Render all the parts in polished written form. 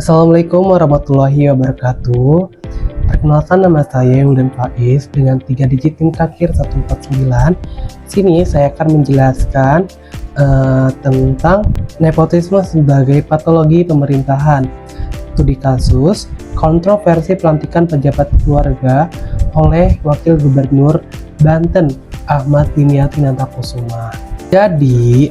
Assalamualaikum warahmatullahi wabarakatuh. Perkenalkan, nama saya Wildan Faiz dengan 3 digit NIM terakhir 149. Sini saya akan menjelaskan tentang nepotisme sebagai patologi pemerintahan. Studi kasus kontroversi pelantikan pejabat keluarga oleh Wakil Gubernur Banten Ahmad Dimyati Natakusuma. Jadi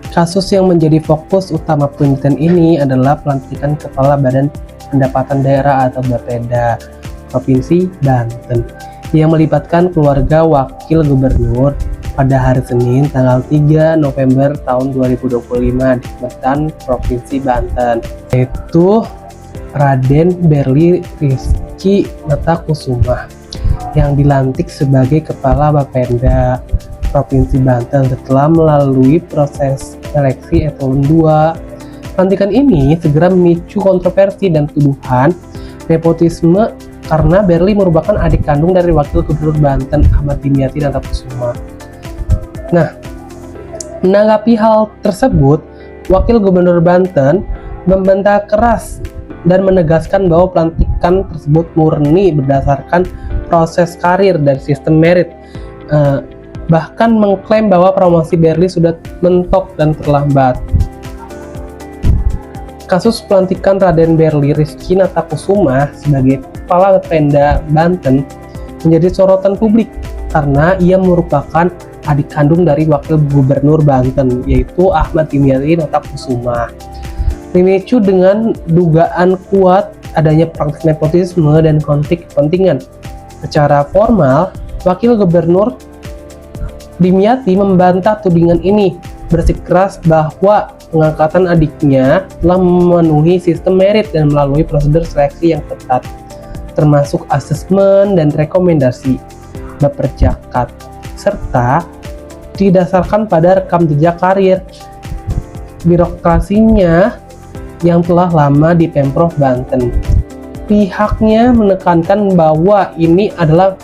kasus yang menjadi fokus utama penelitian ini adalah pelantikan Kepala Badan Pendapatan Daerah atau Bapeda Provinsi Banten yang melibatkan keluarga Wakil Gubernur pada hari Senin tanggal 3 November tahun 2025 di Banten Provinsi Banten, yaitu Raden Berli Rizky Natakusuma yang dilantik sebagai Kepala Bapeda Provinsi Banten setelah melalui proses seleksi eselon 2. Pelantikan ini segera memicu kontroversi dan tuduhan nepotisme karena Berli merupakan adik kandung dari Wakil Gubernur Banten Ahmad Dimyati Natakusuma. Nah, menanggapi hal tersebut, Wakil Gubernur Banten membantah keras dan menegaskan bahwa pelantikan tersebut murni berdasarkan proses karir dan sistem merit. Bahkan mengklaim bahwa promosi Berli sudah mentok dan terlambat. Kasus pelantikan Raden Berli Rizky Natakusuma sebagai Kepala Bapeda Banten menjadi sorotan publik karena ia merupakan adik kandung dari Wakil Gubernur Banten, yaitu Ahmad Dimyati Natakusuma. Dipicu dengan dugaan kuat adanya praktik nepotisme dan konflik kepentingan. Secara formal, Wakil Gubernur Dimyati membantah tudingan ini, bersikeras bahwa pengangkatan adiknya telah memenuhi sistem merit dan melalui prosedur seleksi yang ketat, termasuk asesmen dan rekomendasi Baperjakat, serta didasarkan pada rekam jejak karir birokrasinya yang telah lama di Pemprov Banten. Pihaknya menekankan bahwa ini adalah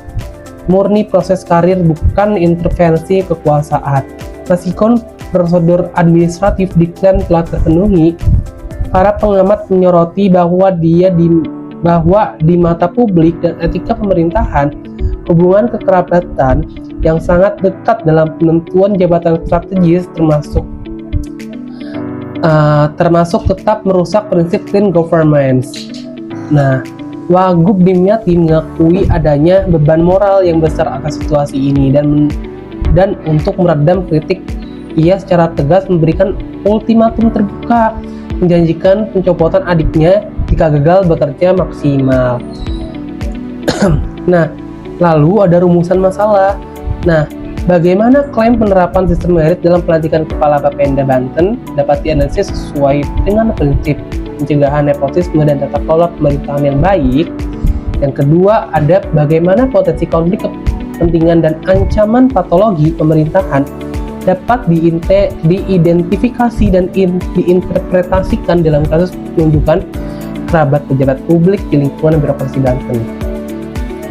murni proses karir, bukan intervensi kekuasaan. Meskipun prosedur administratif diklaim telah terpenuhi, para pengamat menyoroti bahwa di mata publik dan etika pemerintahan, hubungan kekerabatan yang sangat dekat dalam penentuan jabatan strategis termasuk tetap merusak prinsip clean governance. Nah, Wagub Dimyati mengakui adanya beban moral yang besar atas situasi ini dan untuk meredam kritik, ia secara tegas memberikan ultimatum terbuka, menjanjikan pencopotan adiknya jika gagal bekerja maksimal. Nah, lalu ada rumusan masalah. Nah, bagaimana klaim penerapan sistem merit dalam pelantikan Kepala Bapeda Banten dapat dianalisis sesuai dengan prinsip pencegahan nepotisme dan tata kelola pemerintahan yang baik. Yang kedua, ada bagaimana potensi konflik kepentingan dan ancaman patologi pemerintahan dapat diidentifikasi dan diinterpretasikan dalam kasus penunjukan kerabat pejabat publik di lingkungan birokrasi Banten.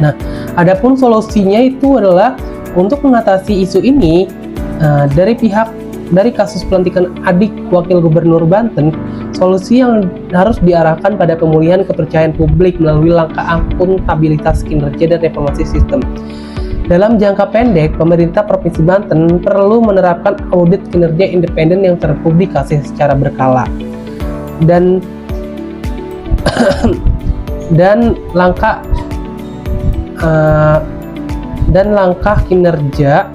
Nah, adapun solusinya itu adalah untuk mengatasi isu ini dari kasus pelantikan adik Wakil Gubernur Banten, solusi yang harus diarahkan pada pemulihan kepercayaan publik melalui langkah akuntabilitas kinerja dan reformasi sistem. Dalam jangka pendek, pemerintah Provinsi Banten perlu menerapkan audit kinerja independen yang terpublikasi secara berkala dan langkah kinerja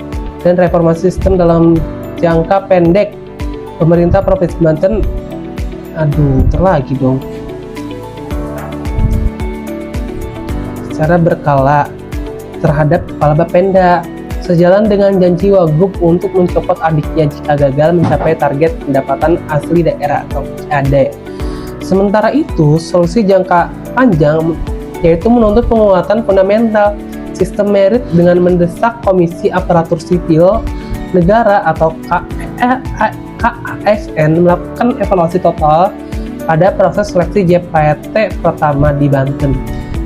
dan reformasi sistem dalam jangka pendek. Pemerintah Provinsi Banten terlagi dong. Secara berkala terhadap Kepala Bapeda, sejalan dengan janji Wagub untuk mencopot adiknya jika gagal mencapai target pendapatan asli daerah atau PAD. Sementara itu, solusi jangka panjang yaitu menuntut penguatan fundamental sistem merit dengan mendesak Komisi Aparatur Sipil Negara atau KASN melakukan evaluasi total pada proses seleksi JPT pertama di Banten.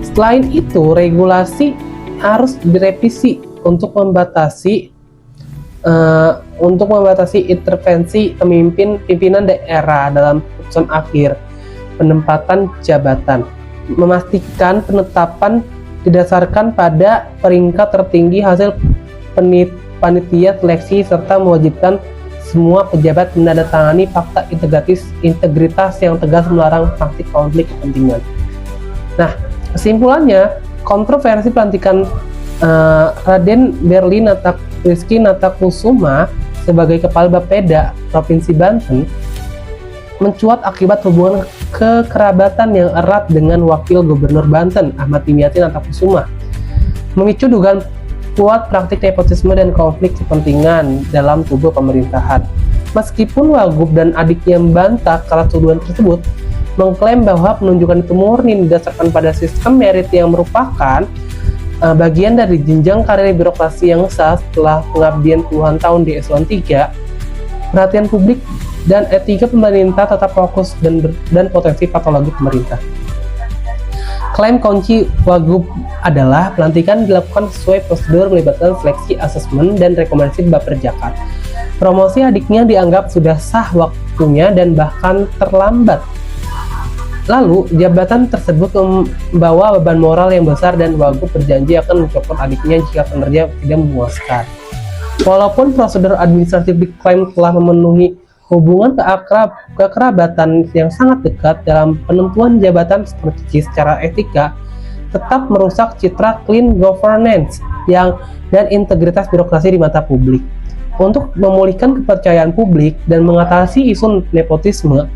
Selain itu, regulasi harus direvisi untuk membatasi intervensi pimpinan daerah dalam putusan akhir. penempatan jabatan, memastikan penetapan didasarkan pada peringkat tertinggi hasil panitia seleksi, serta mewajibkan semua pejabat menandatangani fakta integritas yang tegas melarang praktik konflik kepentingan. Nah, kesimpulannya, kontroversi pelantikan Raden Berli Rizky Natakusuma sebagai Kepala Bapeda Provinsi Banten mencuat akibat hubungan kekerabatan yang erat dengan Wakil Gubernur Banten Ahmad Dimyati Natakusuma, memicu dugaan kuat praktik nepotisme dan konflik kepentingan dalam tubuh pemerintahan. Meskipun Wagub dan adiknya membantah keras tuduhan tersebut, mengklaim bahwa penunjukan itu murni didasarkan pada sistem merit yang merupakan bagian dari jenjang karir birokrasi yang sah setelah pengabdian puluhan tahun di eselon 3. Perhatian publik dan etika pemerintah tetap fokus dan potensi patologi pemerintah. Klaim kunci Wagub adalah pelantikan dilakukan sesuai prosedur melibatkan seleksi, asesmen, dan rekomendasi Baperjakat. Promosi adiknya dianggap sudah sah waktunya dan bahkan terlambat. Lalu, jabatan tersebut membawa beban moral yang besar dan Wagub berjanji akan mencopot adiknya jika kinerja tidak memuaskan. Walaupun prosedur administratif diklaim telah memenuhi hubungan kekerabatan yang sangat dekat dalam penentuan jabatan strategis secara etika, tetap merusak citra clean governance dan integritas birokrasi di mata publik. Untuk memulihkan kepercayaan publik dan mengatasi isu nepotisme,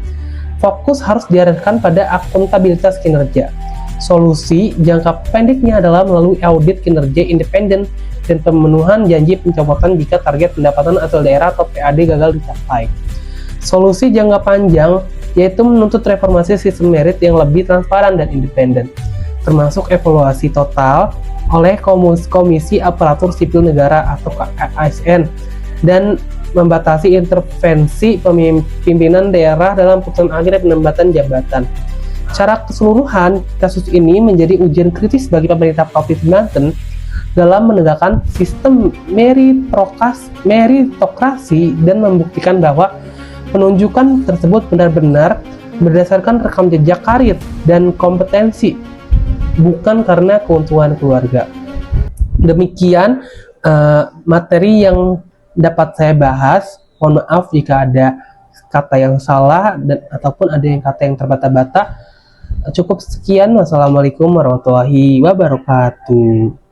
fokus harus diarahkan pada akuntabilitas kinerja. Solusi jangka pendeknya adalah melalui audit kinerja independen dan pemenuhan janji pencopotan jika target pendapatan asal daerah atau PAD gagal dicapai. Solusi jangka panjang yaitu menuntut reformasi sistem merit yang lebih transparan dan independen, termasuk evaluasi total oleh Komisi Aparatur Sipil Negara atau ASN, dan membatasi intervensi pimpinan daerah dalam putusan akhir penempatan jabatan. Secara keseluruhan, kasus ini menjadi ujian kritis bagi pemerintah Provinsi Banten dalam menegakkan sistem meritokrasi dan membuktikan bahwa penunjukan tersebut benar-benar berdasarkan rekam jejak karir dan kompetensi, bukan karena keuntungan keluarga. Demikian materi yang dapat saya bahas. Mohon maaf jika ada kata yang salah ataupun ada kata yang terbata-bata. Cukup sekian. Wassalamualaikum warahmatullahi wabarakatuh.